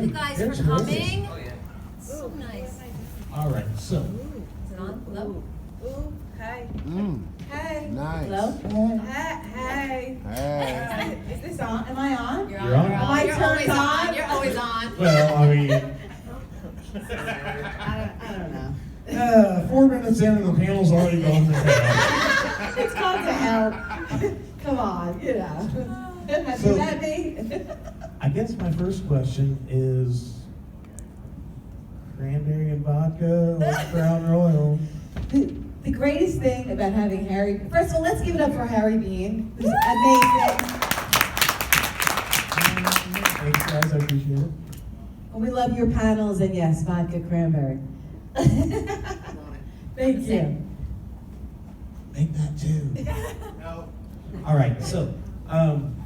you guys for coming. Oh, yeah. So nice. All right, so. Is it on? Hello? Ooh, hey. Hey. Nice. Hello? Hey. Hey. Is this on? Am I on? You're You're on. You're, Am I you're turned always on? on. You're always on. Well, I mean, I don't know. 4 minutes in and the panel's already gone to hell. It's gone to hell. Come on, you know. Have So- you met me? I guess my first question is cranberry and vodka or Crown Royal? The greatest thing about having Harry, first of all, let's give it up for Harry Bean, who's amazing. Thanks, guys, I appreciate it. And we love your panels, and yes, vodka cranberry. Thank you. Make that too. No. All right, so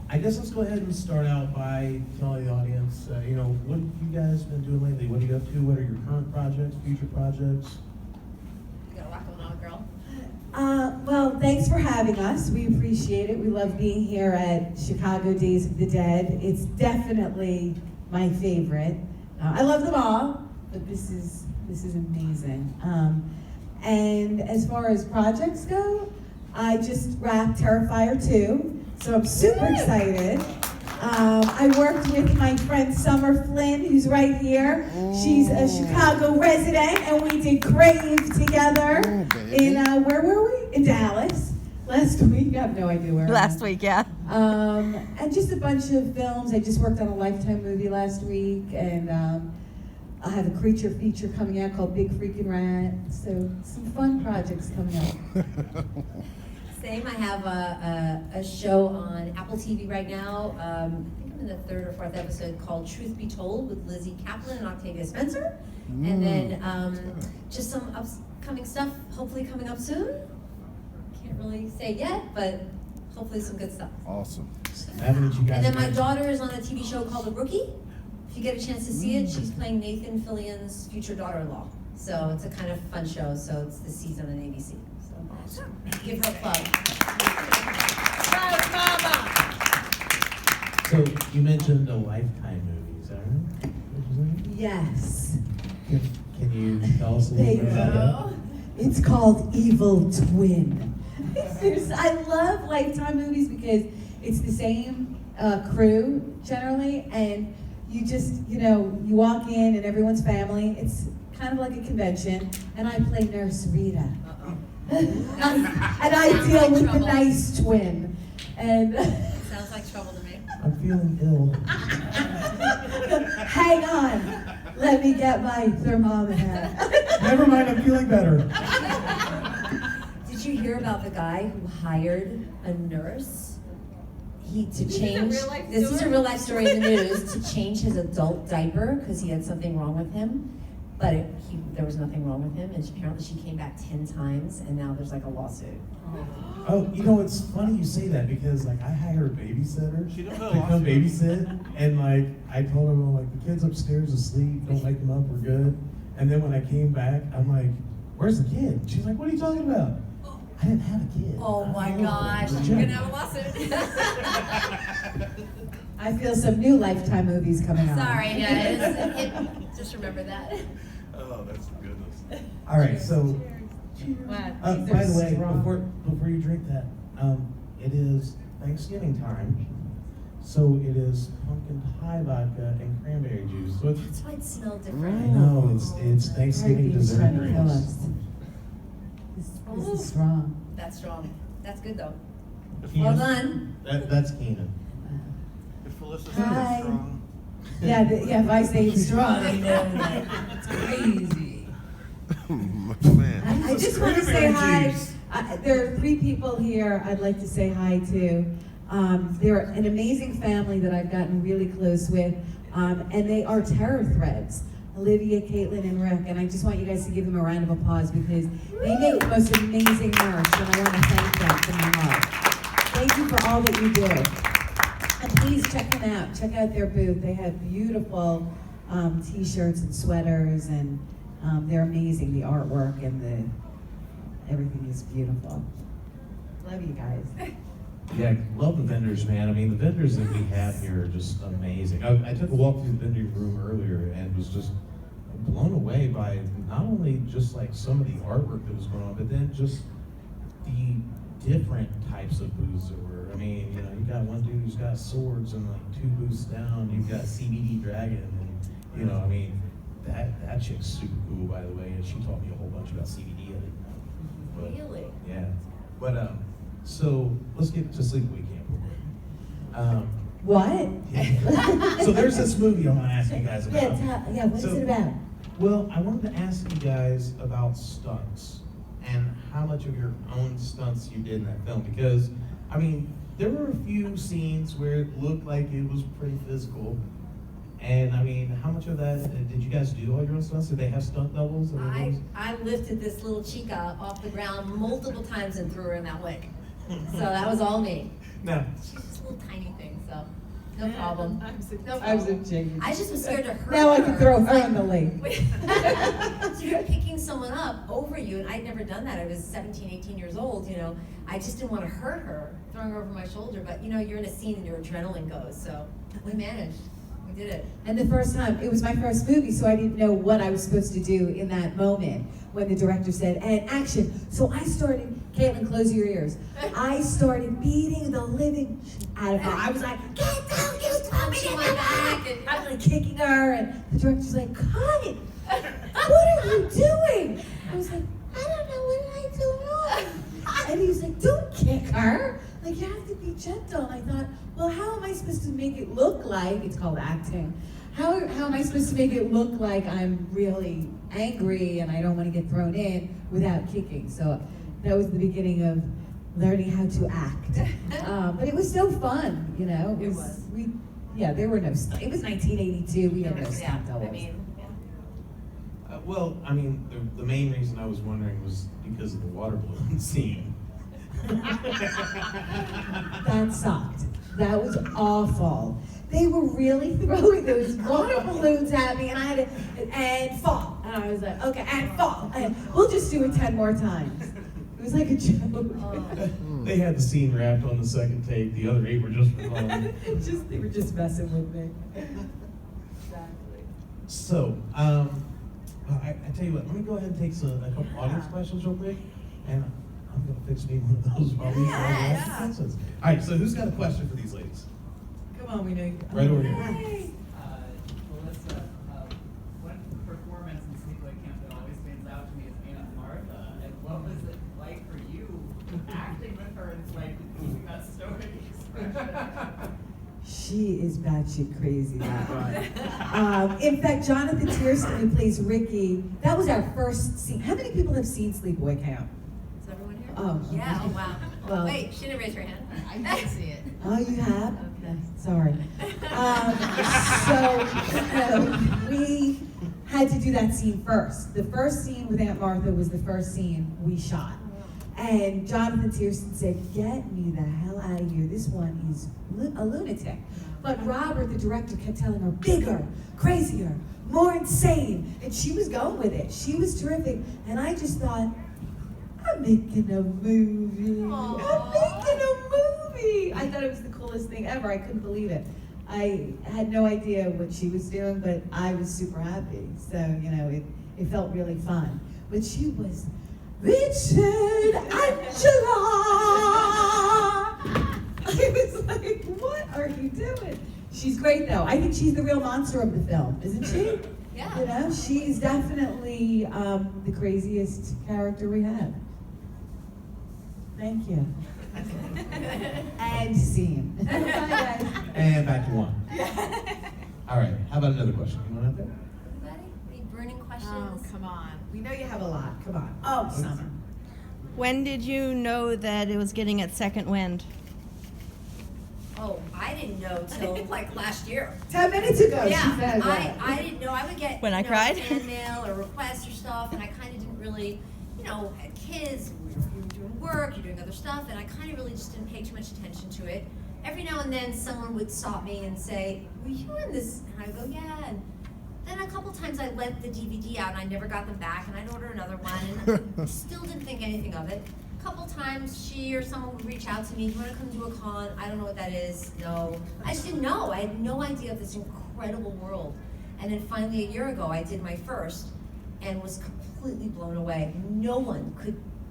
I guess let's go ahead and start out by telling the audience, what have you guys been doing lately? What are you up to? What are your current projects, future projects? You got a lot going on, girl. Well, thanks for having us. We appreciate it. We love being here at Chicago Days of the Dead. It's definitely my favorite. I love them all, but this is amazing. And as far as projects go, I just wrapped Terrifier 2, so I'm super excited. I worked with my friend Summer Flynn, who's right here. She's a Chicago resident, and we did Crave together in, where were we? In Dallas. Last week, I have no idea where. Last week, yeah. And just a bunch of films. I just worked on a Lifetime movie last week, and I have a creature feature coming out called Big Freaking Rat. So some fun projects coming up. Same. I have a show on Apple TV right now. I think I'm in the 3rd or 4th episode called Truth Be Told with Lizzie Kaplan and Octavia Spencer. And then just some upcoming stuff hopefully coming up soon. Can't really say yet, but hopefully some good stuff. Awesome. Haven't you guys And then my been- daughter is on a TV show called The Rookie. If you get a chance to see it, she's playing Nathan Fillion's future daughter-in-law. So it's a kind of fun show. So it's this season on ABC. So give her a plug. So you mentioned a Lifetime movie, is that right? What was Yes. that? Can you tell us a There little you bit about go. It's called Evil Twin. I love Lifetime movies because it's the same crew generally, and you just, you walk in and everyone's family. It's kind of like a convention, and I play Nurse Rita. And I deal with the nice twin. And Sounds like trouble to me. that? I'm feeling ill. hang on, let me get my thermometer. Never mind, I'm feeling better. Did you hear about the guy who hired a nurse? To change. This is a real life story in the news. To change his adult diaper because he had something wrong with him, but there was nothing wrong with him, and apparently she came back 10 times, and now there's like a lawsuit. Oh, it's funny you say that because I hire a babysitter to come babysit, and I told her, well, the kid's upstairs asleep, don't wake him up, we're good. And then when I came back, I'm like, where's the kid? She's like, what are you talking about? I didn't have a kid. Oh my gosh, you're gonna have a lawsuit. I feel some new Lifetime movies coming out. Sorry guys, just remember that. Oh, that's goodness. All right, so Wow, by these are the way, strong. before you drink that, it is Thanksgiving time, so it is pumpkin pie vodka and cranberry juice. So it's, That's why it smelled I different. know it's Harry Thanksgiving Bean's dessert trying to kill drinks. us. This is strong. That's strong. That's good though. Keenan? Well done. That's Keenan. If Felissa Hi. says strong. Yeah, if I say it's strong. It's crazy. Man. I just want to say hi. There are 3 people here I'd like to say hi to. They're an amazing family that I've gotten really close with, and they are terror threads. Olivia, Caitlin, and Rick, and I just want you guys to give them a round of applause because they make the most amazing merch, and I want to thank them from my heart. Thank you for all that you do. And please check them out. Check out their booth. They have beautiful t-shirts and sweaters, and they're amazing. The artwork and everything is beautiful. Love you guys. Yeah, love the vendors, man. I mean, the vendors that we have here are just amazing. I took a walk through the vending room earlier and was just blown away by not only just like some of the artwork that was going on, but then just the different types of booths that were. I mean, you know, you got one dude who's got swords and like 2 booths down. You've got CBD Dragon, and you know, I mean, that chick's super cool, by the way, and she taught me a whole bunch about CBD. I didn't know. But, Really? Yeah. But so let's get to Sleepaway Camp real quick. What? Yeah. So there's this movie I want to ask you guys about. Yeah, what is it about? Well, I wanted to ask you guys about stunts and how much of your own stunts you did in that film, because, I mean, there were a few scenes where it looked like it was pretty physical. And I mean, how much of that, did you guys do all your own stunts? Did they have stunt doubles? I lifted this little chica off the ground multiple times and threw her in that lake. So that was all me. No. She's just a little tiny thing, so no problem. No I was problem. joking. I just was scared to hurt Now I her. can throw her in the lake. So you're picking someone up over you, and I'd never done that. I was 17, 18 years old, you know. I just didn't want to hurt her, throwing her over my shoulder. But, you know, you're in a scene and your adrenaline goes, so we managed. We did it. And the first time, it was my first movie, so I didn't know what I was supposed to do in that moment when the director said, and action. So I started, Caitlin, close your ears. I started beating the living out of her. I was like, get down, you Punching my back. And, I was like kicking her, and the director's like, cut it. What are you doing? I was like, I don't know, what did I do wrong? And he was like, don't kick her. Like, you have to be gentle. And I thought, well, how am I supposed to make it look like, it's called acting, how am I supposed to make it look like I'm really angry and I don't want to get thrown in without kicking? So that was the beginning of learning how to act. But it was so fun, you know. It was. There were no, it was 1982, we had no yeah, stunt doubles. I mean, yeah. Well, I mean, the main reason I was wondering was because of the water balloon scene. That sucked. That was awful. They were really throwing those water balloons at me, and I had to, and fall. And I was like, okay, and fall. And we'll just do it 10 more times. It was like a joke. They had the scene wrapped on the second take. The other 8 were just for fun. They were just messing with me. Exactly. So, I tell you what, let me go ahead and take a couple audience questions real quick, and I'm going to fix me one of those while we ask the questions. All right, so who's got a question for these ladies? Come on, we know you. Right over here. Hey. Felissa, one performance in Sleepaway Camp that always stands out to me is Aunt Martha. And what was it like for you acting with her? It's like moving that story. She is batshit crazy, that one. In fact, Jonathan Tiersten, who plays Ricky, that was our first scene. How many people have seen Sleepaway Camp? Is everyone here? Oh, Yeah, oh wow. Well- Wait, she didn't raise her hand. I didn't see it. Oh, you have? Okay. Sorry. We had to do that scene first. The first scene with Aunt Martha was the first scene we shot. And Jonathan Tiersten said, get me the hell out of here. This one is a lunatic. But Robert, the director, kept telling her, bigger, crazier, more insane. And she was going with it. She was terrific. And I just thought, I'm making a movie. Aww. I'm making a movie. I thought it was the coolest thing ever. I couldn't believe it. I had no idea what she was doing, but I was super happy. So, you know, it felt really fun. But she was, Richard, Angela! I was like, what are you doing? She's great though. I think she's the real monster of the film, isn't she? Yeah. You know, she's definitely the craziest character we have. Thank you. And scene. Bye guys. And back to one. All right, how about another question? Anyone out there? Anybody? Any burning questions? Oh, come on. We know you have a lot. Come on. Oh, Summer. When did you know that it was getting its second wind? Oh, I didn't know till like last year. 10 minutes ago, she Yeah, said that. I didn't know. I would get When I you know, cried? fan mail or requests or stuff, and I kind of didn't really, you know, had kids. You were doing work, you're doing other stuff, and I kind of really just didn't pay too much attention to it. Every now and then, someone would stop me and say, "Were you in this?" And I would go, "Yeah." And then a couple times I lent the DVD out, and I never got them back, and I'd order another one, and I still didn't think anything of it. A couple times she or someone would reach out to me, you wanna come to a con? I don't know what that is, no. I just didn't know, I had no idea of this incredible world. And then finally a year ago, I did my first and was completely blown away.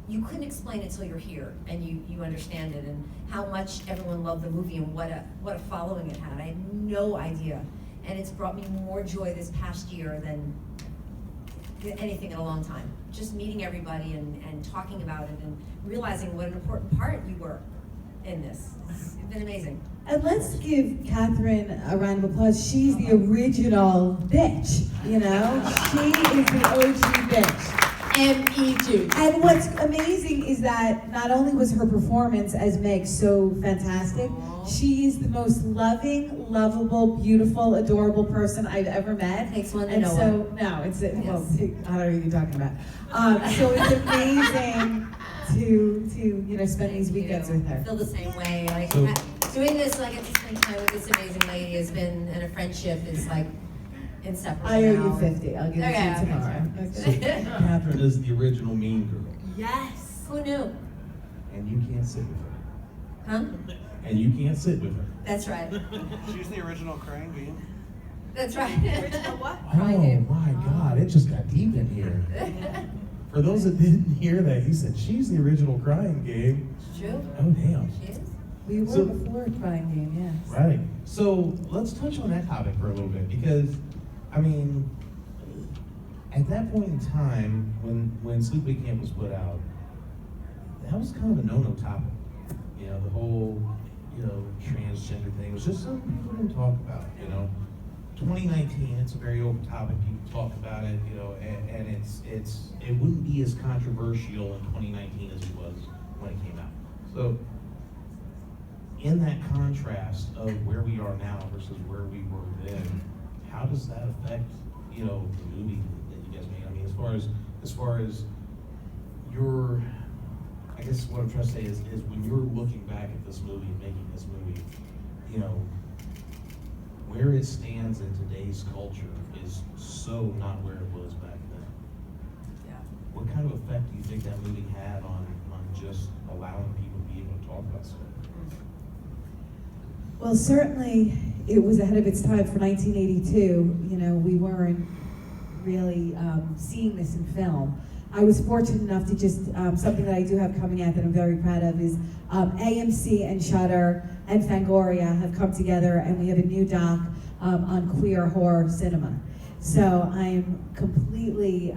You couldn't explain it till you're here and you understand it and how much everyone loved the movie and what a following it had. I had no idea. And it's brought me more joy this past year than anything in a long time. Just meeting everybody and talking about it and realizing what an important part you were in this. It's been amazing. And let's give Katherine a round of applause. She's the original bitch, you know? She is the OG bitch. M-E-G. And what's amazing is that not only was her performance as Meg so fantastic, she is the most loving, lovable, beautiful, adorable person I've ever met. Takes one to and know so, one. no, it's, well, Yes. I don't know what you're talking about. So it's amazing to spend these weekends with I her. feel the same way. Like So- doing this, I get to spend time with this amazing lady has been, and a friendship is like inseparable. I owe you now. 50. I'll give it to Okay, you okay, tomorrow. So Katherine is the original mean girl, Yes. Who knew? and you can't sit with her. Huh? And you can't sit with her. That's right. She's the original crying game. That's right. what? Oh my God, it just got deep in here. For those that didn't hear that, he said she's the original crying game. It's true. Oh damn. She is. We were So- before Crying Game, yes. Right. So let's touch on that topic for a little bit because, I mean, at that point in time when Sleepaway Camp was put out, that was kind of a no-no topic. You know, the whole, transgender thing was just something people didn't talk about. 2019, it's a very open topic. People talk about it, and it wouldn't be as controversial in 2019 as it was when it came out. So, in that contrast of where we are now versus where we were then, how does that affect, the movie that you guys made? I mean, as far as your, I guess what I'm trying to say is when you're looking back at this movie and making this movie, where it stands in today's culture is so not where it was back then. Yeah. What kind of effect do you think that movie had on just allowing people to be able to talk about stuff? Well, certainly it was ahead of its time for 1982. We weren't really seeing this in film. I was fortunate enough to just, something that I do have coming out that I'm very proud of is AMC and Shudder and Fangoria have come together and we have a new doc on queer horror cinema. So I'm completely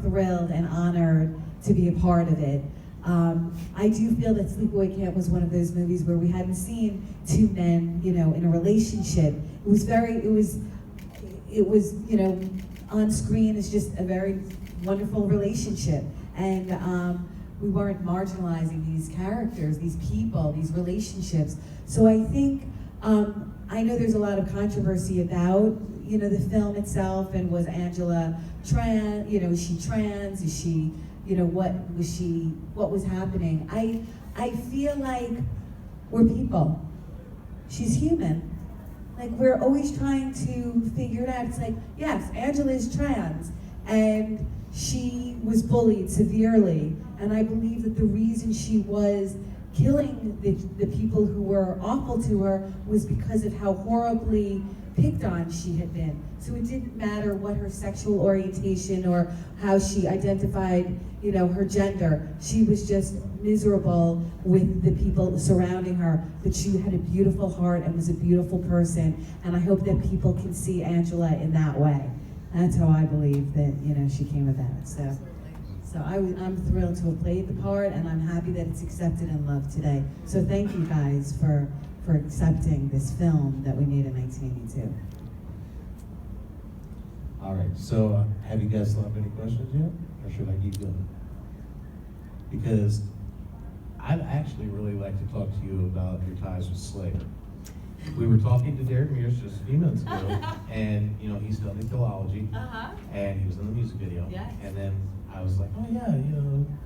thrilled and honored to be a part of it. I do feel that Sleepaway Camp was one of those movies where we hadn't seen two men, in a relationship. It was, on screen is just a very wonderful relationship. And we weren't marginalizing these characters, these people, these relationships. So I think, I know there's a lot of controversy about, the film itself, and was Angela trans, is she trans, is she, what was happening? I feel like we're people. She's human. Like, we're always trying to figure it out. It's like, yes, Angela is trans, and she was bullied severely, and I believe that the reason she was killing the people who were awful to her was because of how horribly picked on she had been. So it didn't matter what her sexual orientation or how she identified, her gender. She was just miserable with the people surrounding her, but she had a beautiful heart and was a beautiful person, and I hope that people can see Angela in that way. That's how I believe that, she came about. So I'm thrilled to have played the part, and I'm happy that it's accepted and loved today. So thank you guys for accepting this film that we made in 1982. All right, so have you guys thought of any questions yet? Or should I keep going? Because I'd actually really like to talk to you about your ties with Slayer. We were talking to Derek Mears just a few minutes ago, and he studied theology, and he was in the music video. Yes. And then I was like, oh yeah,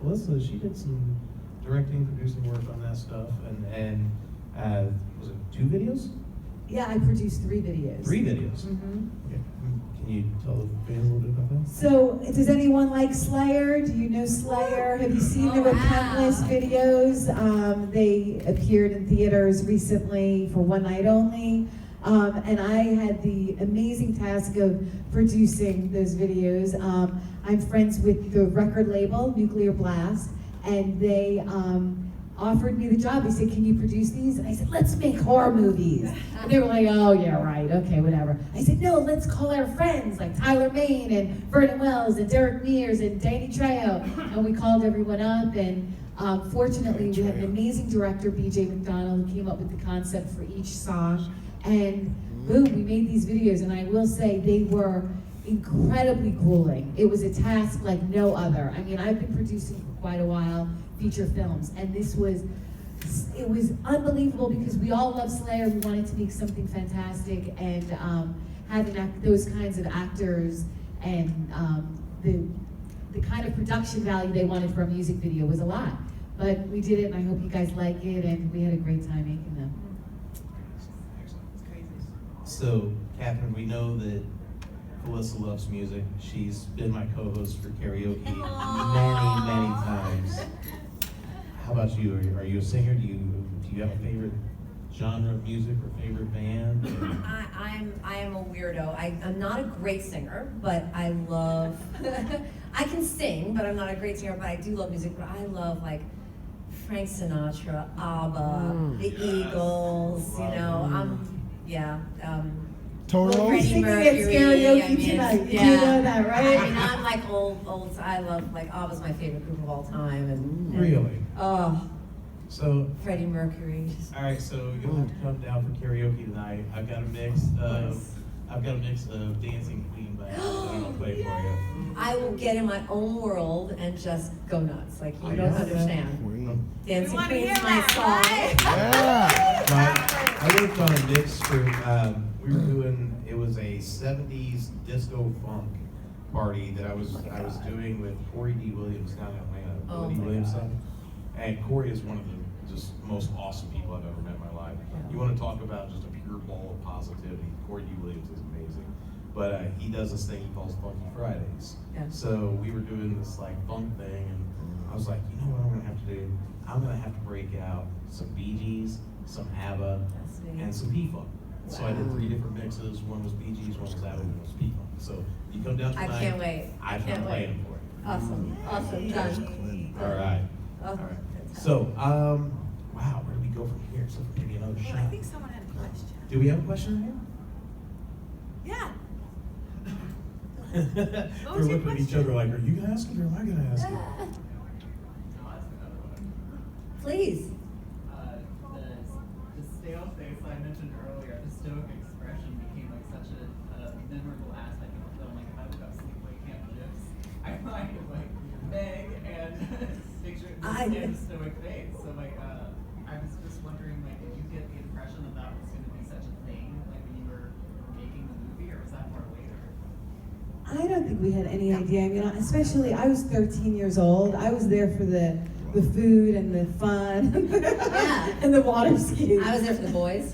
Felissa, she did some directing, producing work on that stuff, and was it 2 videos? Yeah, I produced 3 videos. 3 videos. Mm-hmm. Okay. Can you tell the fans a little bit about that? So, does anyone like Slayer? Do you know Slayer? Have you seen the Repentless videos? They appeared in theaters recently for one night only. And I had the amazing task of producing those videos. I'm friends with the record label, Nuclear Blast, and they offered me the job. They said, can you produce these? And I said, let's make horror movies. And they were like, oh yeah, right, okay, whatever. I said, no, let's call our friends, like Tyler Mane and Vernon Wells and Derek Mears and Danny Trejo. And we called everyone up, and fortunately we had an amazing director, BJ McDonald, who came up with the concept for each song. And boom, we made these videos, and I will say they were incredibly grueling. It was a task like no other. I mean, I've been producing for quite a while, feature films, and it was unbelievable because we all love Slayer. We wanted to make something fantastic, and having those kinds of actors and the kind of production value they wanted for a music video was a lot. But we did it, and I hope you guys like it, and we had a great time making them. So, Katherine, we know that Felissa loves music. She's been my co-host for karaoke many times. How about you? Are you a singer? Do you have a favorite genre of music or favorite band? I am a weirdo. I'm not a great singer, but I love. I can sing, but I'm not a great singer. But I do love music. But I love like Frank Sinatra, ABBA, the Eagles. You know, Toto? Freddie Singing at Mercury. karaoke tonight. Yeah. You know that, right? I mean, I'm like old. I love like ABBA's my favorite group of all time, and Really? oh, So, Freddie Mercury. all right. So you'll have to come down for karaoke tonight. I've got a mix of Dancing Queen by I'll play for you. I will get in my own world and just go nuts. Like you I don't know that. understand. Dancing wanna Queen's hear my that, song. Yeah. I worked on a mix for, we were doing, it was a 70s disco funk party that I was doing with Corey D. Williams down in Atlanta, Oh Willie my Williams God. son. And Corey is one of the just most awesome people I've ever met in my life. You want to talk about just a pure ball of positivity, Corey D. Williams is amazing. But he does this thing he calls Funky Fridays. Yeah. So we were doing this like funk thing, and I was like, you know what I'm gonna have to do? I'm gonna have to break out some Bee Gees, some ABBA, That's me. and some P-Funk. So I did 3 different mixes. One was Bee Gees, one was ABBA, one was P-Funk. So you come down I tonight. can't wait. I'm Can't playing wait. them for you. Awesome, done. All right. Oh, All right. fantastic. So, wow, where do we go from here? So maybe another shot. I think someone had a question. Do we have a question here? Yeah. We're was your looking at each other like, are you gonna ask it or am I gonna ask it? I'll ask another one. Please. The stale face I mentioned earlier, the stoic expression became like such a memorable aspect of the film. Like if I look up Sleepaway Camp GIFs, I find like Meg and picture and stoic face. So like I was just wondering, like, did you get the impression that that was going to be such a thing, like when you were making the movie, or was that more later? I don't think we had any idea. I mean, especially I was 13 years old. I was there for the food and the fun and the water skiing. I was there for the boys.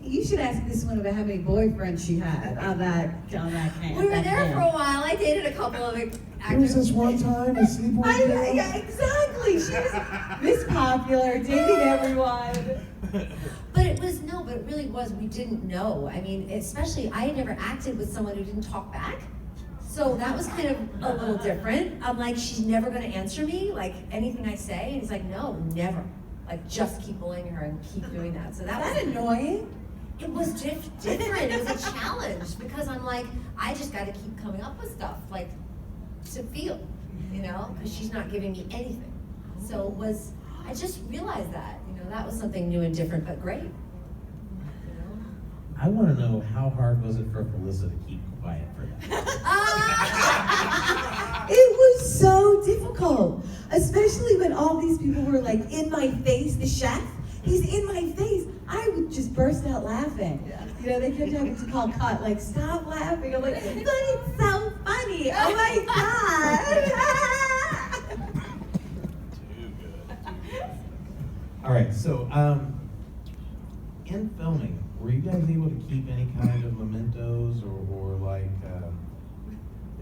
You should ask this one about how many boyfriends she had on that camp. We were there for a while. I dated a couple of There was actors. this one time a sleepaway camp. Yeah, exactly. She was Miss Popular, dating everyone. But it really was. We didn't know. I mean, especially I had never acted with someone who didn't talk back. So that was kind of a little different. I'm like, she's never gonna answer me, like anything I say. And he's like, no, never. Like, just keep bullying her and keep doing that. So that was annoying? It was different. It was a challenge because I'm like, I just got to keep coming up with stuff like to feel, you know, because she's not giving me anything. So it was. I just realized that, you know, that was something new and different, but great. You know? I want to know how hard was it for Felissa to keep quiet for that? It was so difficult, especially when all these people were like in my face. The chef, he's in my face. I would just burst out laughing. You know, they kept having to call cut, like, stop laughing. I'm like, but it's so funny. Oh my God. Too good. All right, so in filming, Were you guys able to keep any kind of mementos or like,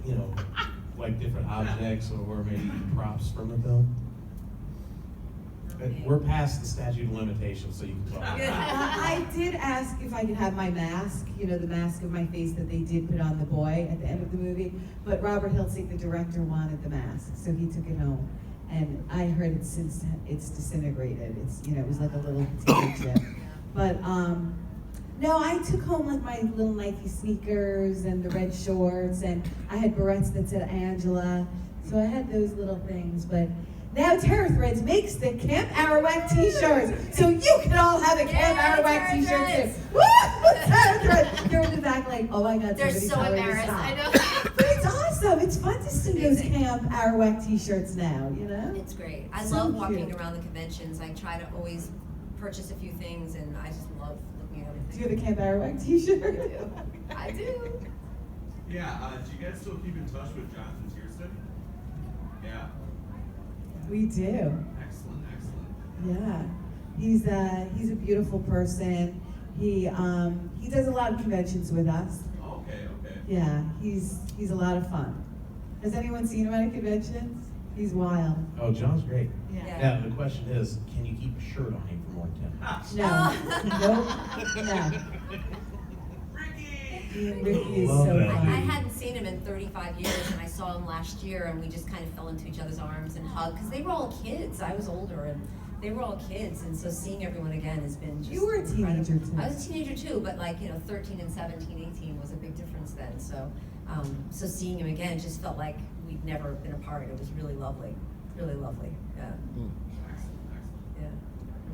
you know, like different objects or maybe props from the film? We're past the statute of limitations, so you can talk. I did ask if I could have my mask, you know, the mask of my face that they did put on the boy at the end of the movie, but Robert Hiltzik, the director, wanted the mask, so he took it home. And I heard it since it's disintegrated. It's, you know, it was like a little potato chip. But no, I took home like my little Nike sneakers and the red shorts, and I had barrettes that said Angela. So I had those little things, but now Terror Threads makes the Camp Arawak t-shirts, so you can all have a Camp Arawak t-shirt too. Woo! Terror Threads! They're in the back like, oh my God, They're somebody's so telling me to embarrassed, stop. I know. But it's awesome. It's fun to see those Camp Arawak t-shirts now, you know? It's great. I So love walking cute. around the conventions. I try to always purchase a few things, and I just love looking at everything. Do you have a Camp Arawak t-shirt? I do. Yeah, do you guys still keep in touch with Jonathan Tiersten? Yeah. We do. Excellent, excellent. Yeah, he's a beautiful person. He does a lot of conventions with us. Okay, okay. Yeah, he's a lot of fun. Has anyone seen him at a conventions? He's wild. Oh, John's great. Yeah. Now, the question is, can you keep a shirt on him for more than 10 minutes? No, nope, no. He and Ricky is Love so that I funny. hadn't seen him in 35 years, and I saw him last year, and we just kind of fell into each other's arms and hugged, because they were all kids. I was older, and they were all kids, and so seeing everyone again has been just You were a teenager incredible. too. I was a teenager too, but like, 13 and 17, 18 was a big difference then, so so seeing him again just felt like we'd never been apart. It was really lovely, yeah. Excellent, excellent. Yeah.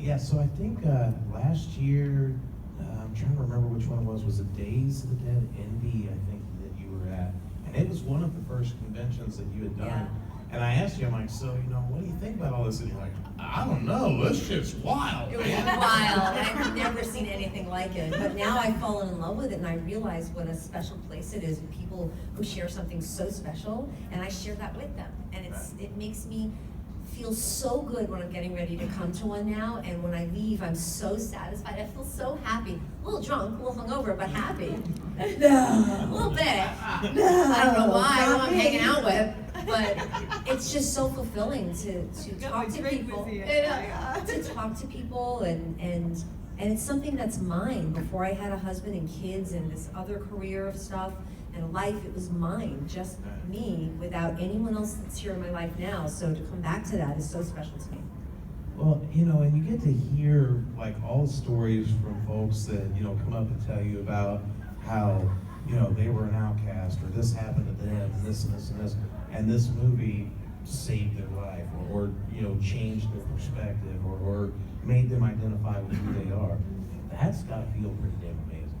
Yeah, so I think last year, I'm trying to remember which one it was it Days of the Dead Indy, I think, that you were at? And it was one of the first conventions that you had done. Yeah. And I asked you, I'm like, so, what do you think about all this? And you're like, I don't know, this shit's wild, It was man. wild. I've never seen anything like it. But now I've fallen in love with it, and I realize what a special place it is with people who share something so special, and I share that with them. And it makes me feel so good when I'm getting ready to come to one now, and when I leave, I'm so satisfied. I feel so happy. A little drunk, a little hungover, but happy. No. A little bit. No. I don't know why, who not I'm me. hanging out with, but it's just so fulfilling to talk to people. To talk to people, and it's something that's mine. Before I had a husband and kids and this other career of stuff and life, it was mine, just me, without anyone else that's here in my life now. So to come back to that is so special to me. Well, and you get to hear like all the stories from folks that, come up and tell you about how, they were an outcast, or this happened to them, and this and this and this. And this movie saved their life, or changed their perspective, or made them identify with who they are. That's gotta feel pretty damn amazing.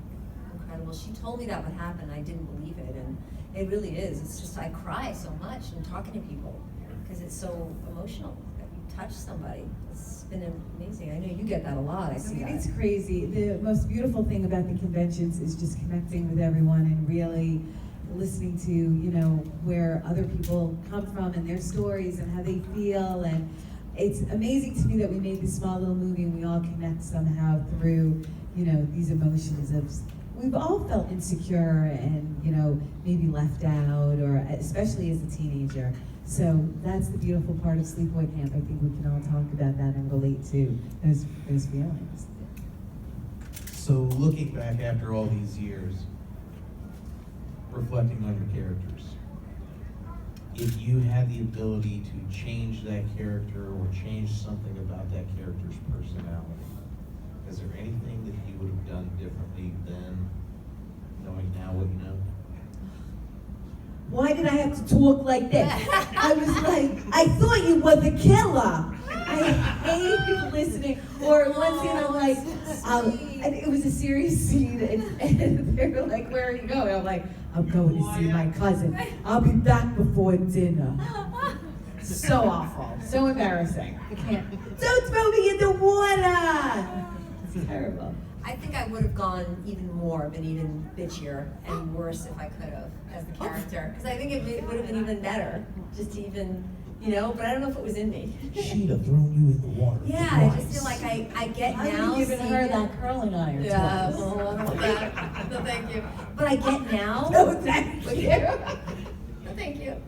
Incredible. She told me that would happen. I didn't believe it, and it really is. It's just I cry so much in talking to people because it's so emotional that you touch somebody. It's been amazing. I know you get that a lot. I see that. It's crazy. The most beautiful thing about the conventions is just connecting with everyone and really listening to, where other people come from and their stories and how they feel. And it's amazing to me that we made this small little movie and we all connect somehow through, these emotions of, we've all felt insecure and, maybe left out, or especially as a teenager. So that's the beautiful part of Sleepaway Camp. I think we can all talk about that and relate to those feelings. So looking back after all these years, reflecting on your characters, if you had the ability to change that character or change something about that character's personality, is there anything that you would have done differently then, knowing now what you know? Why did I have to talk like this? I was like, I thought you were the killer. I hate listening. Or one scene I'm like, and it was a serious scene, and they were like, where are you going? I'm like, I'm going to see my cousin. I'll be back before dinner. So awful, so embarrassing. I can't. Don't throw me in the water. It's terrible. I think I would have gone even more, been even bitchier and worse if I could have as the character. Because I think it would have been even better, just to even, you know, but I don't know if it was in me. She'd have thrown you in the water. Yeah, I just twice. feel like I get I now. would have given seeing her it. that curling iron Yeah, twice. well, I don't want that. No, thank you. But I get now. No, thank you. No, thank you.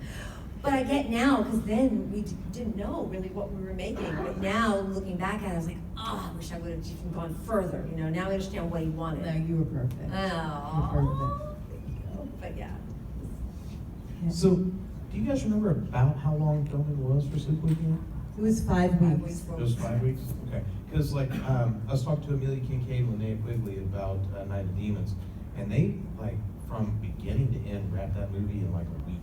But I get now, because then we didn't know really what we were making. But now, looking back at it, I was like, oh, I wish I would have even gone further. You know, now I understand what he wanted. No, you were perfect. Oh, You were perfect. but yeah. Yeah. So, do you guys remember about how long filming was for Sleepaway Camp? It was 5 weeks. It was 5 weeks? Okay. Because like, I was talking to Amelia Kincaid and Linnea Quigley about Night of Demons, and they, like, from beginning to end, wrapped that movie in like a week.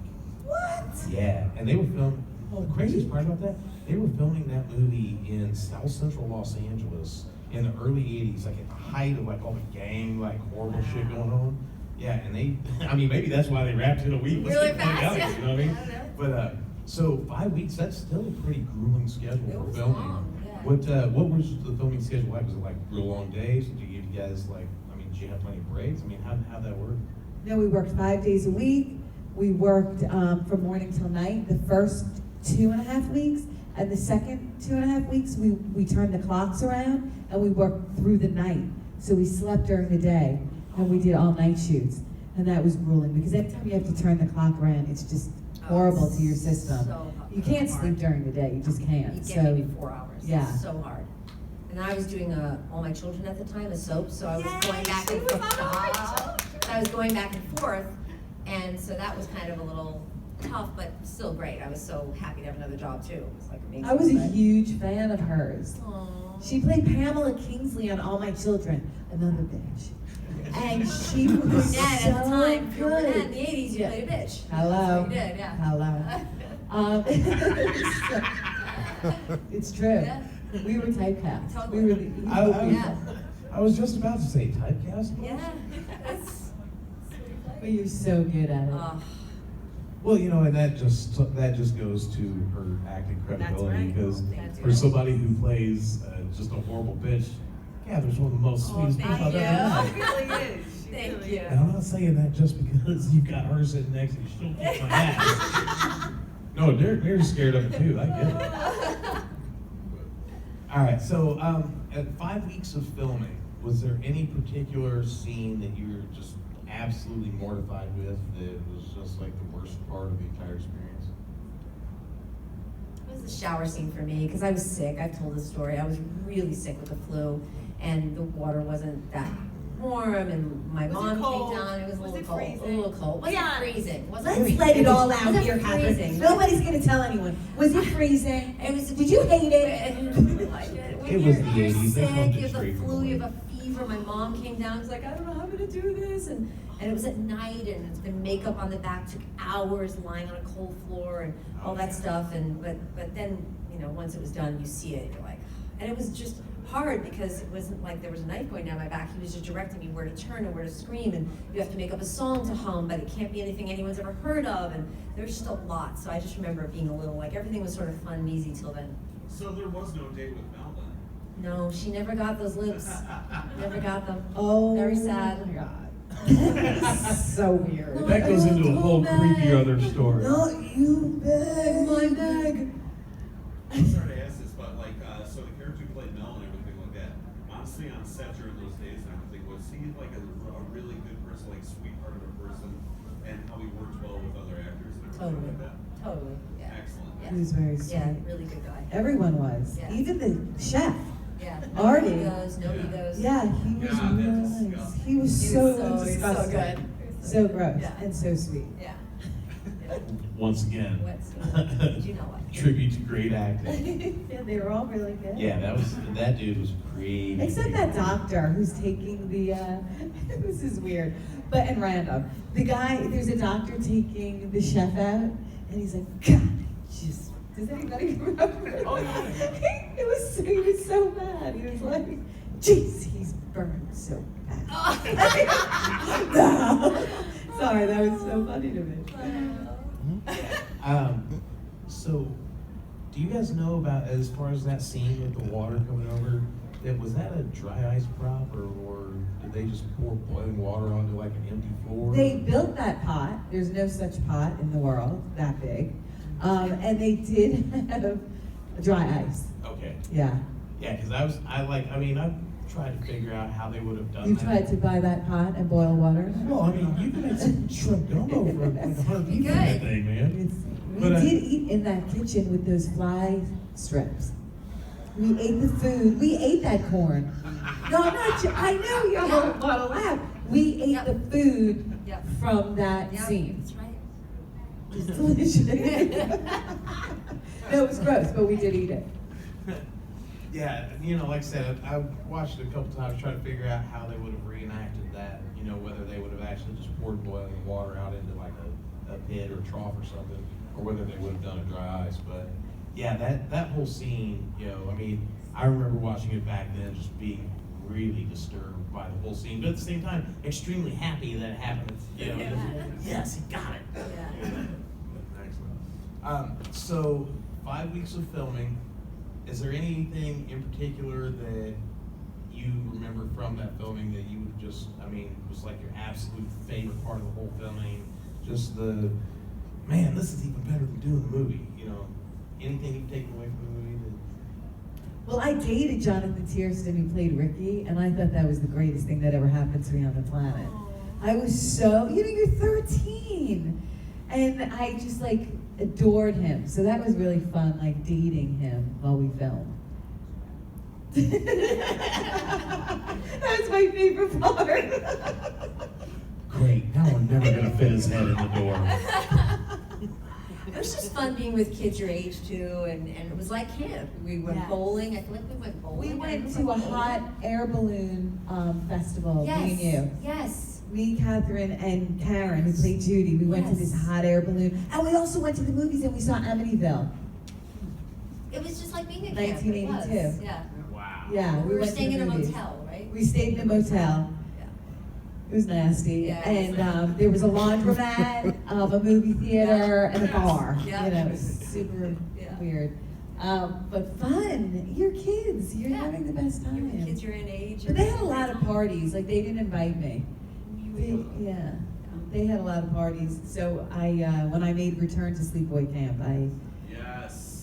What? Yeah, and they were filming, the craziest part about that, they were filming that movie in South Central Los Angeles in the early 80s, like at the height of like all the gang, like horrible shit going on. Yeah, and they, I mean, maybe that's why they wrapped it in a week. Let's Really get the fuck fast, out of yeah. here, you know what I mean? I know. But, so 5 weeks, that's still a pretty grueling schedule It for was filming. long, yeah. What was the filming schedule like? Was it like real long days? Did you guys like, I mean, did you have plenty of breaks? I mean, how'd that work? No, we worked 5 days a week. We worked from morning till night the first 2.5 weeks, and the second 2.5 weeks we turned the clocks around and we worked through the night. So we slept during the day and we did all night shoots, and that was grueling because every time you have to turn the clock around, it's just horrible to your system. So You can't hard. sleep during the day. You just can't. You So get maybe 4 hours. yeah. It's so hard. And I was doing All My Children at the time, a soap, so I was Yay, going back she and was forth. on All My Children. So I was going back and forth, and so that was kind of a little tough, but still great. I was so happy to have another job too. It was like amazing. I was a but- huge fan of hers. Aw. She played Pamela Kingsley on All My Children, another bitch. And she was Brunette at the so time. If you were good. brunette in the 80s, you Yeah. played a bitch. Hello. That's what you did, yeah. Hello. It's true. Yeah. We were typecast. Totally. We were the evil people. Yeah. I was just about to say typecast. Yeah. That's But you're so good at it. Well, you know, and that just goes to her acting credibility right. because That's for right. somebody who plays just a horrible bitch, Catherine's one of the most sweetest people I've ever She met. really is. She Thank really you. is. And I'm not saying that just because you've got her sitting next to you. She'll kick my ass. No, they're scared of it too. I get it. All right, so at 5 weeks of filming, was there any particular scene that you were just absolutely mortified with that was just like the worst part of the entire experience? It was the shower scene for me because I was sick. I've told this story. I was really sick with the flu, and the water wasn't that warm, and my Was it mom cold? came down. It was a Was little it cold. freezing? A little cold. Wasn't Yeah. freezing. Wasn't Let's freezing. let it all out Wasn't here, Catherine. freezing. Nobody's gonna tell anyone. Was it freezing? It was. Did you hate it? I didn't like it. When It was you're, the you're 80s. They sick, pumped it you have straight the from flu, the you lake. have a fever. My mom came down. She's like, I don't know how I'm gonna do this, and it was at night, and the makeup on the back took hours lying on a cold floor and all that stuff. And but then once it was done, you see it. You're like, and it was just hard because it wasn't like there was a knife going down my back. He was just directing me where to turn and where to scream, and you have to make up a song to hum, but it can't be anything anyone's ever heard of, and there's just a lot. So I just remember it being a little like everything was sort of fun and easy till then. So there was no date with Mel then? No, she never got those lips. Never got them. Oh, Very sad. my God. So weird. That goes into a whole creepy other story. Not you, beg. My bag. I'm sorry to ask this, but like, so the character who played Mel and everything like that, honestly on set during those days and everything, was he like a really good person, like sweetheart of a person, and how he worked well with other actors and everything Totally. like that? Totally. Yeah. Excellent. Yeah. He was very sweet. Yeah, really good guy. Everyone was. Yeah. Even the chef. Yeah. Artie. No egos. Yeah, he was God, real that's nice. disgusting. He was He so was so disgusting. good. So gross Yeah. and so sweet. Yeah. Once again, Did you know what? tribute to great acting. Yeah, they were all really good. Yeah, that dude was great. Except that doctor who's taking the, this is weird, but and random. The guy, there's a doctor taking the chef out, and he's like, God, just, does anybody remember? Oh, yeah. He was so mad. He was like, jeez, he's burned so bad. No. Sorry, that was so funny to me. So, do you guys know about, as far as that scene with the water coming over, was that a dry ice prop, or did they just pour boiling water onto like an empty floor? They built that pot. There's no such pot in the world that big. And they did have dry ice. Okay. Yeah. Yeah, because I tried to figure out how they would have done You that. tried to buy that pot and boil water? Well, I mean, you can make some shrimp gumbo for like 100 people in that thing, man. We did eat in that kitchen with those fly strips. We ate the food. We ate that corn. No, I'm not. I know you all want to laugh. We ate the food from that scene. That's right. It's delicious. No, it was gross, but we did eat it. Yeah, like I said, I watched it a couple times trying to figure out how they would have reenacted that. Whether they would have actually just poured boiling water out into like a pit or trough or something, or whether they would have done a dry ice. But yeah, that whole scene, I remember watching it back then, just being really disturbed by the whole scene, but at the same time, extremely happy that it happened. Yes, he got it. Excellent. So 5 weeks of filming. Is there anything in particular that you remember from that filming that you would just, was like your absolute favorite part of the whole filming? Just man, this is even better than doing the movie. Anything you've taken away from the movie? Well, I dated Jonathan Tiersten, who played Ricky, and I thought that was the greatest thing that ever happened to me on the planet. I was so, you're 13, and I just adored him. So that was really fun, dating him while we filmed. That was my favorite part. Great, now we're never gonna fit his head in the door. It was just fun being with kids your age too, and it was like camp. We went bowling. I feel like we went bowling. We went to a hot air balloon festival, Yes. me and you. Yes. Me, Katherine, and Karen, who played Judy, we went to this hot air balloon. And we also went to the movies and we saw Amityville. It was just like being at camp. 1982. It was. Yeah. Wow. Yeah, We were went to staying the in a movies. motel, right? We stayed in a motel. Yeah. It was nasty. Yeah, And there was a laundromat, a movie theater, and a bar. Yeah. It was super weird. But fun. You're kids. You're having the best Your time. kids your own age. But they had a lot of parties. They didn't invite me. They had a lot of parties. So when I made Return to Sleepaway Camp,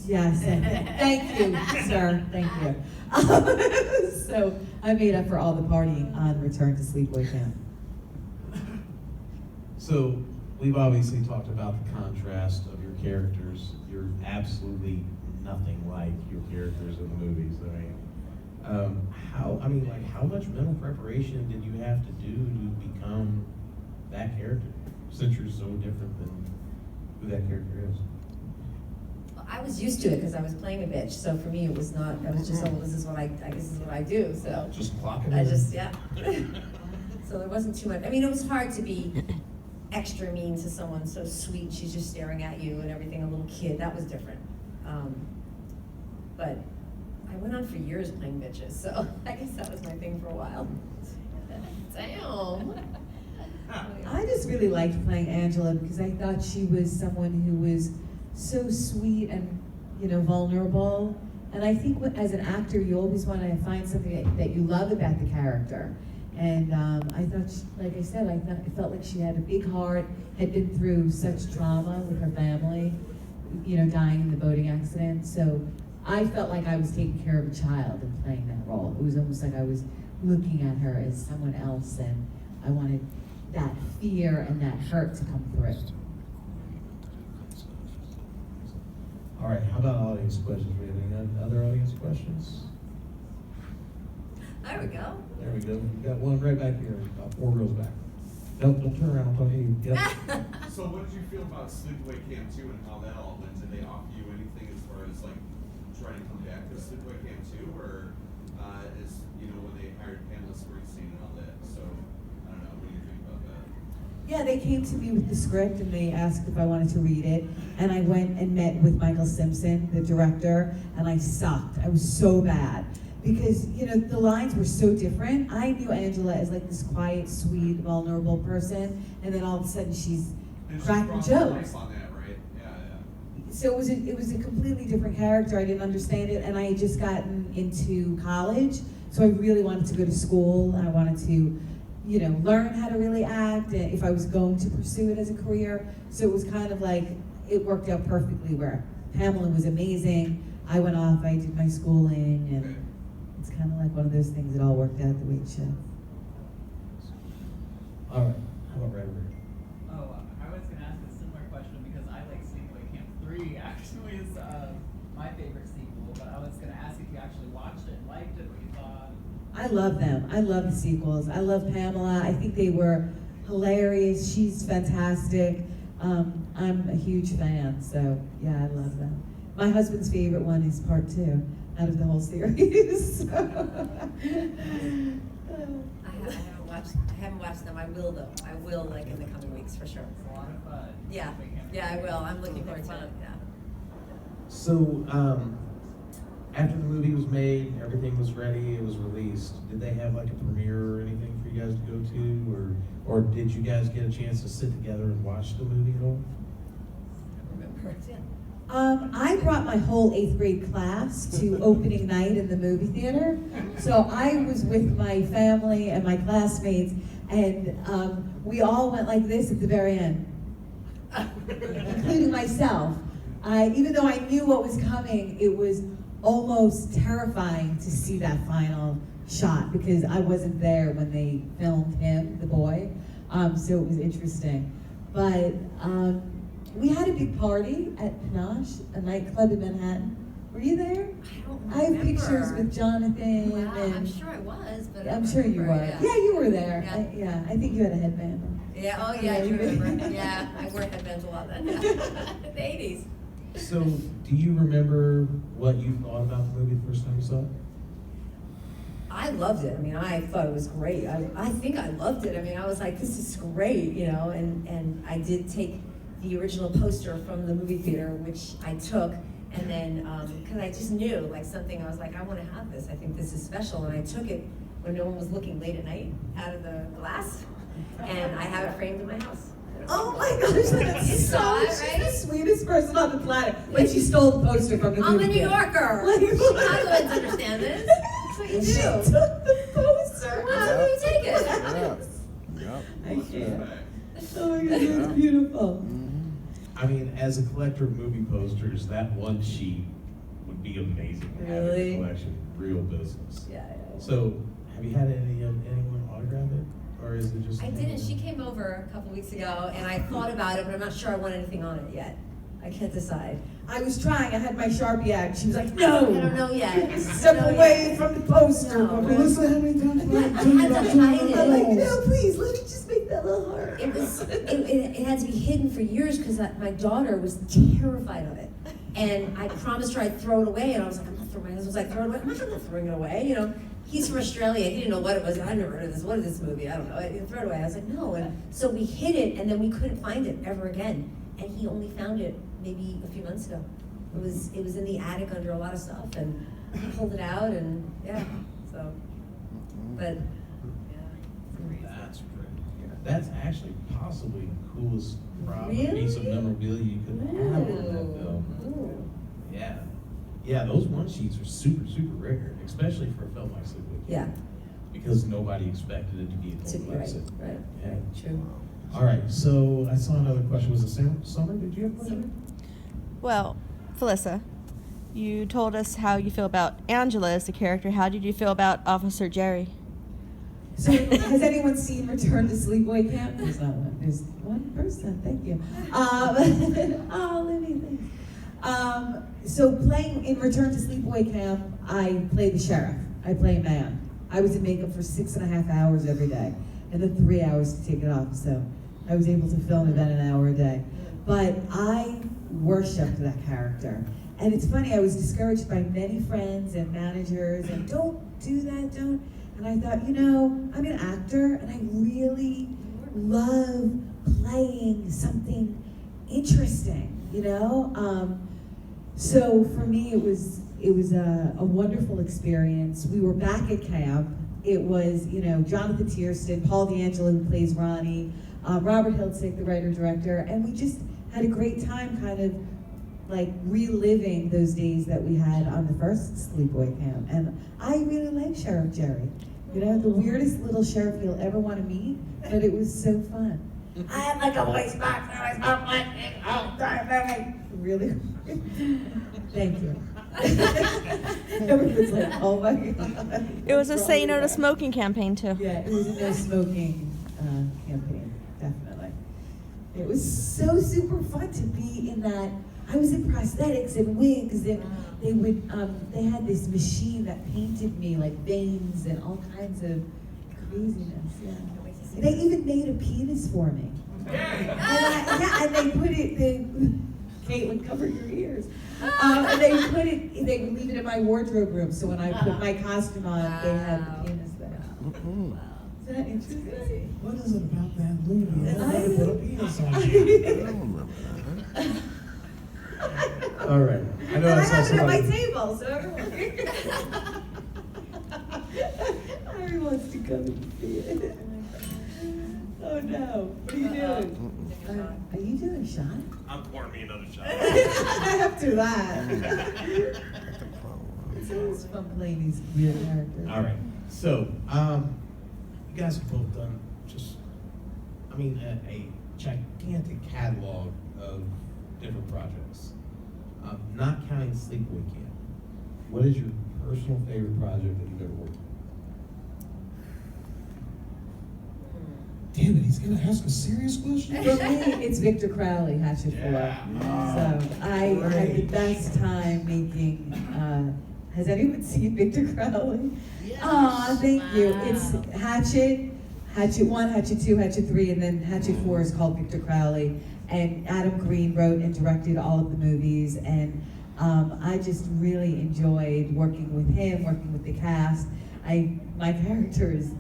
Yes, and thank you, sir, thank you. So I made up for all the partying on Return to Sleepaway Camp. So we've obviously talked about the contrast of your characters. You're absolutely nothing like your characters in the movies. How much mental preparation did you have to do to become that character, since you're so different than who that character is? I was used to it because I was playing a bitch. So for me, it was not. I was just, this is what I guess this is what I do. So Just clock it I in. just, So there wasn't too much. It was hard to be extra mean to someone so sweet. She's just staring at you and everything. A little kid. That was different. But I went on for years playing bitches. So I guess that was my thing for a while. Damn. I just really liked playing Angela because I thought she was someone who was so sweet and, vulnerable. And I think as an actor, you always want to find something that you love about the character. And I thought, like I said, it felt like she had a big heart, had been through such trauma with her family, dying in the boating accident. So I felt like I was taking care of a child in playing that role. It was almost like I was looking at her as someone else, and I wanted that fear and that hurt to come through. All right, how about audience questions? We have any other audience questions? There we go. There we go. We got one right back here, about 4 rows back. Don't turn around, I'm talking to you. Yep. So what did you feel about Sleepaway Camp 2 and how that all went? Did they offer you anything as far as trying to come back to Sleepaway Camp 2, or is when they hired Pamela Springsteen and all that? So I don't know. What do you think about that? Yeah, they came to me with the script and they asked if I wanted to read it. And I went and met with Michael Simpson, the director, and I sucked. I was so bad. Because, the lines were so different. I knew Angela as this quiet, sweet, vulnerable person, and then all of a sudden she's cracking jokes. On that, right? Yeah. So it was a completely different character. I didn't understand it, and I had just gotten into college, so I really wanted to go to school, and I wanted to, learn how to really act, if I was going to pursue it as a career. So it was kind of it worked out perfectly where Pamela was amazing, I went off, I did my schooling, and it's kind of like one of those things that all worked out the way it should. All right, how about right over here? Oh, I was gonna ask a similar question because I like Sleepaway Camp 3 actually is my favorite sequel, but I was gonna ask if you actually watched it and liked it, what you thought. I love them. I love the sequels. I love Pamela. I think they were hilarious. She's fantastic. I'm a huge fan, so yeah, I love them. My husband's favorite one is part 2 out of the whole series. I haven't watched them. I will though. I will, like, in the coming weeks for sure. It's a lot of fun. Yeah, Sleepaway Camp yeah, I 3. will. I'm looking forward to it. Yeah. So, after the movie was made, everything was ready, it was released, did they have like a premiere or anything for you guys to go to? Or did you guys get a chance to sit together and watch the movie at all? Remember? Yeah. I brought my whole 8th grade class to opening night in the movie theater. So I was with my family and my classmates, and we all went like this at the very end, including myself. Even though I knew what was coming, it was almost terrifying to see that final shot because I wasn't there when they filmed him, the boy. So it was interesting. But we had a big party at Panache, a nightclub in Manhattan. Were you there? I don't I have remember. pictures with Jonathan. Wow, and I'm sure I was, but I I'm don't sure you remember, were. Yeah, you were there. Yeah. I think you had a headband on. Yeah, oh yeah, I do remember. Yeah, I wore headbands a lot then. The 80s. So, do you remember what you thought about the movie the first time you saw it? I loved it. I mean, I thought it was great. I think I loved it. I mean, I was like, this is great, you know, and I did take the original poster from the movie theater, which I took, and then, because I just knew, like, something, I was like, I want to have this. I think this is special, and I took it when no one was looking late at night out of the glass, and I have it framed in my house. Oh my gosh, that's You saw it, she's right? the sweetest person on the planet. When she stole the poster from the I'm movie a New theater. Yorker. Like- Chicagoans understand this. That's what you She do. took the poster. How do you take it? I can't. Respect. Oh my god, that's beautiful. I mean, as a collector of movie posters, that one sheet would be amazing to have in Really? your collection. Real business. Yeah. So, have you had anyone autograph it? Or is it just... I didn't. She came over a couple weeks ago, and I thought about it, but I'm not sure I want anything on it yet. I can't decide. I was trying, I had my Sharpie out. She was like, I no! don't know yet. Step away from the poster. No. Melissa, how many times have I I told you had about to doing hide it. I'm like, the no, please, let me just make that little heart. It had to be hidden for years because my daughter was terrified of it. And I promised her I'd throw it away, and I was like, I'm not throwing it away. My husband was like, throw it away. I'm not throwing it away, you know. He's from Australia. He didn't know what it was. I've never heard of this. What is this movie? I don't know. I didn't throw it away. I was like, no. And so we hid it, and then we couldn't find it ever again. And he only found it maybe a few months ago. It was in the attic under a lot of stuff, and he pulled it out, and yeah. So, but yeah. That's great. That's actually possibly the coolest prop, Really? piece of memorabilia you could have on that film. Ooh. Yeah. Yeah, those one sheets are super, super rare, especially for a film like Sleepaway Camp. Yeah. Because nobody expected it to be a To total be right. exit. Right. Yeah. True. All right, so I saw another question. Was it Summer? Did you have a question? Well, Felissa, you told us how you feel about Angela as the character. How did you feel about Officer Jerry? So, has anyone seen Return to Sleepaway Camp? There's not one. There's one person. Thank you. Oh, Libby, thanks. So, playing in Return to Sleepaway Camp, I play the sheriff. I play a man. I was in makeup for 6.5 hours every day, and then 3 hours to take it off. So, I was able to film about an hour a day. But I worshipped that character. And it's funny, I was discouraged by many friends and managers, and don't do that, don't. And I thought, you know, I'm an actor, and I really love playing something interesting, you know? So for me, it was a wonderful experience. We were back at camp. It was, you know, Jonathan Tiersten, Paul D'Angelo, who plays Ronnie, Robert Hiltzik, the writer-director, and we just had a great time kind of like reliving those days that we had on the first Sleepaway Camp. And I really like Sheriff Jerry. You know, the weirdest little sheriff you'll ever want to meet, but it was so fun. I had like a voice box and I was up like, oh, darn like, really? Thank you. Everyone's like, oh my God. It was a say no to smoking campaign too. Yeah, it was a no smoking campaign, definitely. It was so super fun to be in that. I was in prosthetics and wigs, and they had this machine that painted me like veins and all kinds of craziness. Yeah. They even made a penis for me. And they put it. Caitlin, cover your ears. And they would leave it in my wardrobe room, so when I put my costume on, they had the penis there. Is that interesting? What is it about that movie? I want to put a penis on you. I don't remember that. All right. I know And I I saw have it at my somebody. table, so everyone wants to come and see it. Oh no, what are you doing? Are you doing a shot? I'm pouring me another shot. After that. It's always fun playing these weird characters. All right. So, you guys have both done just, a gigantic catalog of different projects. Not counting Sleepaway Camp. What is your personal favorite project that you've ever worked on? Damn it, he's gonna ask a serious question? For me, it's Victor Crowley, Hatchet 4. So I had the best time making, has anyone seen Victor Crowley? Yes. Aw, thank you. It's Hatchet 1, Hatchet 2, Hatchet 3, and then Hatchet 4 is called Victor Crowley. And Adam Green wrote and directed all of the movies, and I just really enjoyed working with him, working with the cast. My character is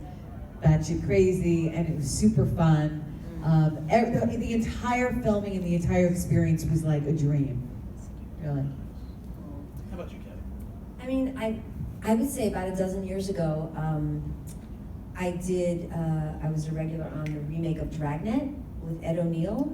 batshit crazy, and it was super fun. The entire filming and the entire experience was like a dream, really. How about you, Kathy? I mean, I would say about a dozen years ago, I was a regular on the remake of Dragnet with Ed O'Neill,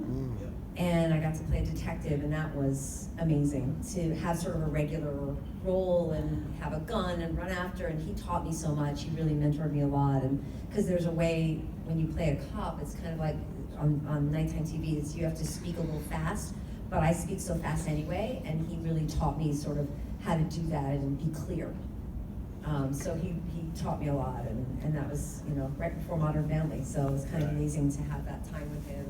and I got to play a detective, and that was amazing to have sort of a regular role and have a gun and run after, and he taught me so much. He really mentored me a lot, and because there's a way when you play a cop, it's kind of like on nighttime TV, you have to speak a little fast, but I speak so fast anyway, and he really taught me sort of how to do that and be clear. So he taught me a lot, and that was, right before Modern Family, so it was kind of amazing to have that time with him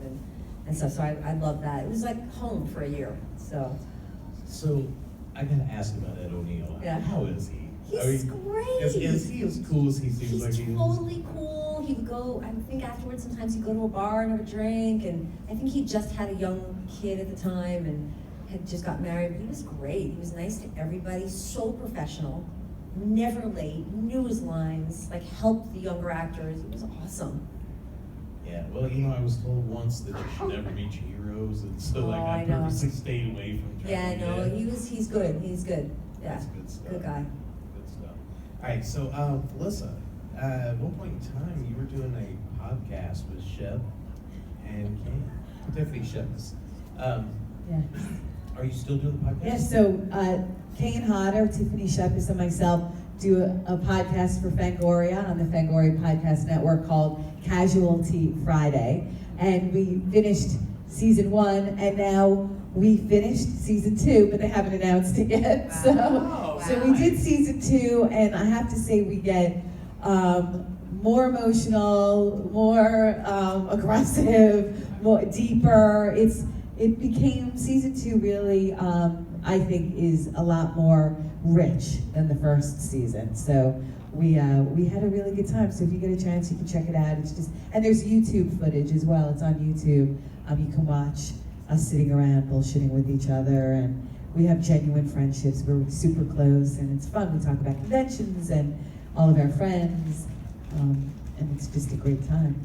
and stuff. So I love that. It was like home for a year. So I gotta ask about Ed O'Neill. Yeah. How is he? He's great. Is he as cool as he seems He's like he is? totally cool. He would go, I think afterwards sometimes he'd go to a bar and have a drink, and I think he just had a young kid at the time and had just got married, but he was great. He was nice to everybody, so professional, never late, knew his lines, like helped the younger actors. It was awesome. Yeah, well, I was told once that you should never meet your heroes, and so I I know. purposely stayed away from Yeah, Dragon no, Dead. he's good. He's good. Yeah, That's good stuff. good guy. Good stuff. All right, so Felissa, at one point in time, you were doing a podcast with Shep and Kane. Tiffany Shep's. Yeah. Are you still doing the podcast? Yes, so Kane Hodder, Tiffany Shepis, and myself do a podcast for Fangoria on the Fangoria Podcast Network called Casualty Friday. And we finished season 1, and now we finished season 2, but they haven't announced it yet. Wow. So we did season 2, and I have to say we get more emotional, more aggressive, more deeper. It became, season 2 really, I think, is a lot more rich than the first season. So we had a really good time. So if you get a chance, you can check it out. It's just, and there's YouTube footage as well. It's on YouTube. You can watch us sitting around bullshitting with each other, and we have genuine friendships. We're super close, and it's fun. We talk about conventions and all of our friends, and it's just a great time.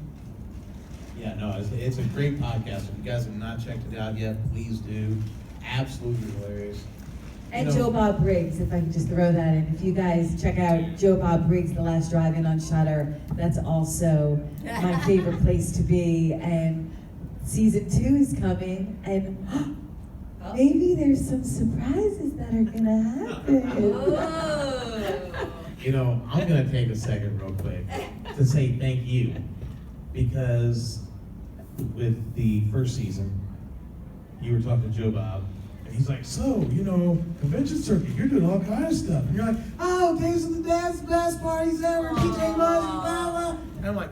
Yeah, no, it's a great podcast. If you guys have not checked it out yet, please do. Absolutely hilarious. And Joe Bob Briggs, if I can just throw that in. If you guys check out Joe Bob Briggs, The Last Drive-In on Shudder, that's also my favorite place to be. And season 2 is coming, and maybe there's some surprises that are gonna happen. I'm gonna take a second real quick to say thank you, because with the first season, you were talking to Joe Bob, and he's like, so, convention circuit, you're doing all kinds of stuff. And you're like, oh, Days of the Dead's the best parties ever, DJ Muzz, blah, blah. And I'm like,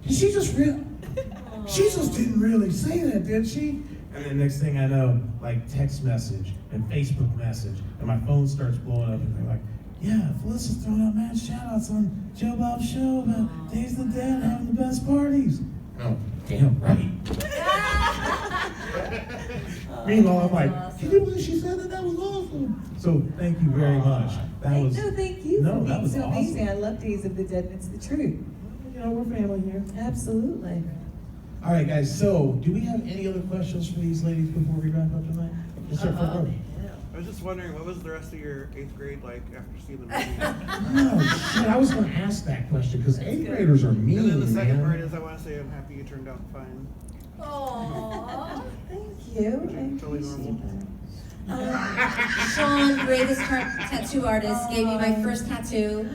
did she just didn't really say that, did she? And then next thing I know, like text message and Facebook message, and my phone starts blowing up, and they're like, yeah, Felissa's throwing out mad shout-outs on Joe Bob's show about Days of the Dead having the best parties. Oh, damn right. Meanwhile, I'm like, can you believe she said that? That was awesome. So thank you very much. That was No, thank you no, for that being was so awesome. amazing. I love Days of the Dead, and it's the truth. We're family here. Absolutely. All right, guys. So, do we have any other questions for these ladies before we wrap up tonight? Yes, sir. Front row. I was just wondering, what was the rest of your 8th grade like after seeing the movie? Oh shit! I was going to ask that question because 8th graders are mean, And then the second man. part is, I want to say I'm happy you turned out fine. Aww. Thank you. I Totally appreciate normal. that. Sean, greatest tattoo artist, gave me my first tattoo.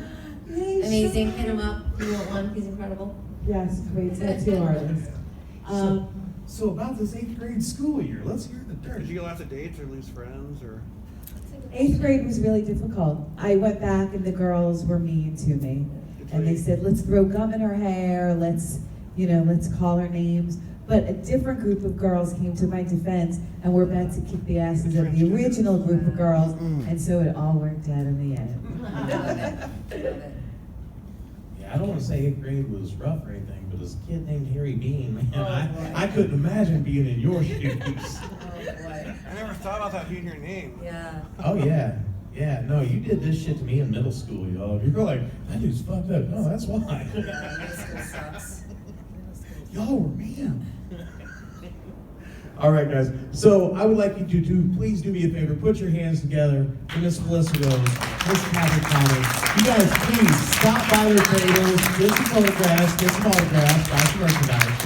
Yay, Amazing. Sean. Hit him up. You want one? He's incredible. Yes, great tattoo artist. So about this 8th grade school year, let's hear the dirt. Did you get lots of dates or lose friends or? 8th grade was really difficult. I went back and the girls were mean to me. And they said, let's throw gum in her hair, let's call her names. But a different group of girls came to my defense and were about to kick the asses of the original group of girls. And so it all worked out in the end. Love it. Yeah, I don't want to say 8th grade was rough or anything, but this kid named Harry Bean, man, I couldn't imagine being in your shoes. Oh boy. I never thought about that being your name. Yeah. Oh yeah. Yeah, no, you did this shit to me in middle school, y'all. You were like, that dude's fucked up. No, that's why. Yeah, middle school sucks. Y'all were mean. All right, guys. So I would like you to please do me a favor. Put your hands together for Miss Felissa Rose, Miss Katherine. You guys, please stop by their tables, get some photographs, get some autographs, buy some merchandise.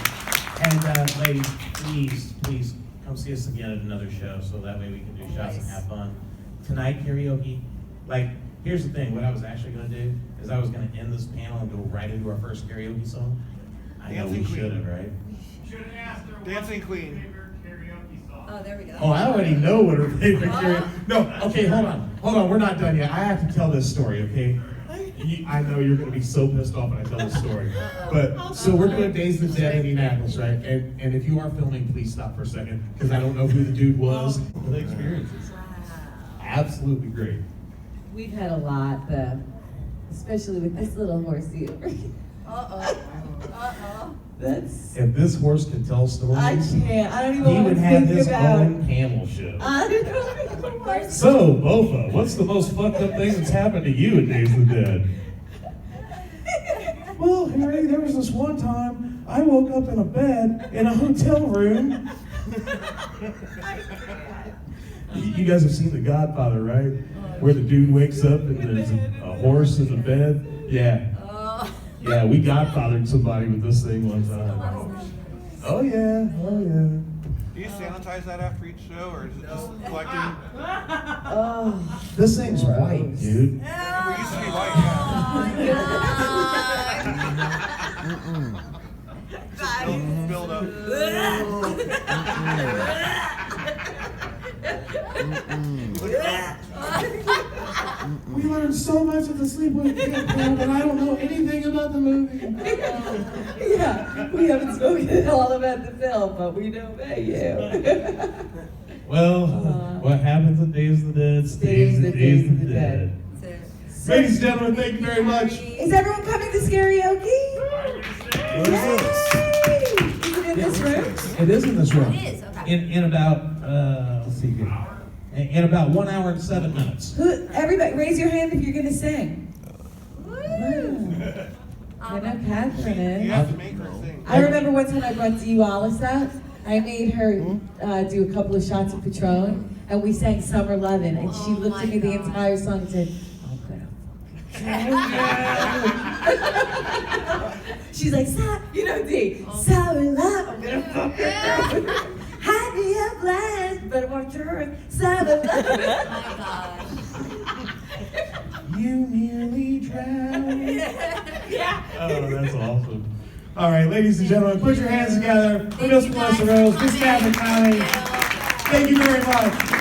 And ladies, please come see us again at another show, so that way we can do shots and have fun. Tonight, karaoke. Like, here's the thing. What I was actually going to do is I was going to end this panel and go right into our first karaoke song. I know we Dancing Queen. should have, right? Should have asked her Dancing what's Queen. her favorite karaoke song. Oh, there we go. Oh, I already know what her favorite karaoke. No, okay, hold on. We're not done yet. I have to tell this story, okay? I know you're going to be so pissed off when I tell this story. But, so we're doing Days of the Dead in Indianapolis, right? And if you are filming, please stop for a second, because I don't know who the dude was. The experiences. Absolutely great. We've had a lot, though, especially with this little horsey over here. That's. If this horse could tell stories, I can't. I don't even he want would to have think his about. own camel show. I don't know what. So, Bofa, what's the most fucked up thing that's happened to you in Days of the Dead? Well, Harry, there was this one time I woke up in a bed in a hotel room. You guys have seen The Godfather, right? Where the dude wakes up and there's a horse in the bed. Yeah. Yeah, we Godfathered somebody with this thing one time. Oh yeah. Do you sanitize that after each show, or is it just collecting? Oh, This thing's white, dude. It used to be white. Just build up. We learned so much at the Sleepaway camp, but I don't know anything about the movie. yeah. We haven't spoken all about the film, but we know about you. Well, what happens in Days of the Dead stays in Days of the Dead. Ladies and gentlemen, thank you very much. Is everyone coming to karaoke? What is this? Is it in this room? It is in this room. It is, okay. In about, let's see here. In about 1 hour and 7 minutes. Everybody, raise your hand if you're going to sing. I know Katherine You is. have to make her sing. I remember one time I brought Dee Wallace out. I made her do a couple of shots of Patron, and we sang Summer Lovin', and she looked at me the entire song and said, I'm gonna she's like, Dee, Summer Love, I'm gonna fuck her. Had me up last, but I want her Summer Love. Oh my gosh. You nearly drowned. Yeah. Oh, that's awesome. All right, ladies and gentlemen, put your hands together for Miss Felissa Rose, Miss Katherine. Thank you very much.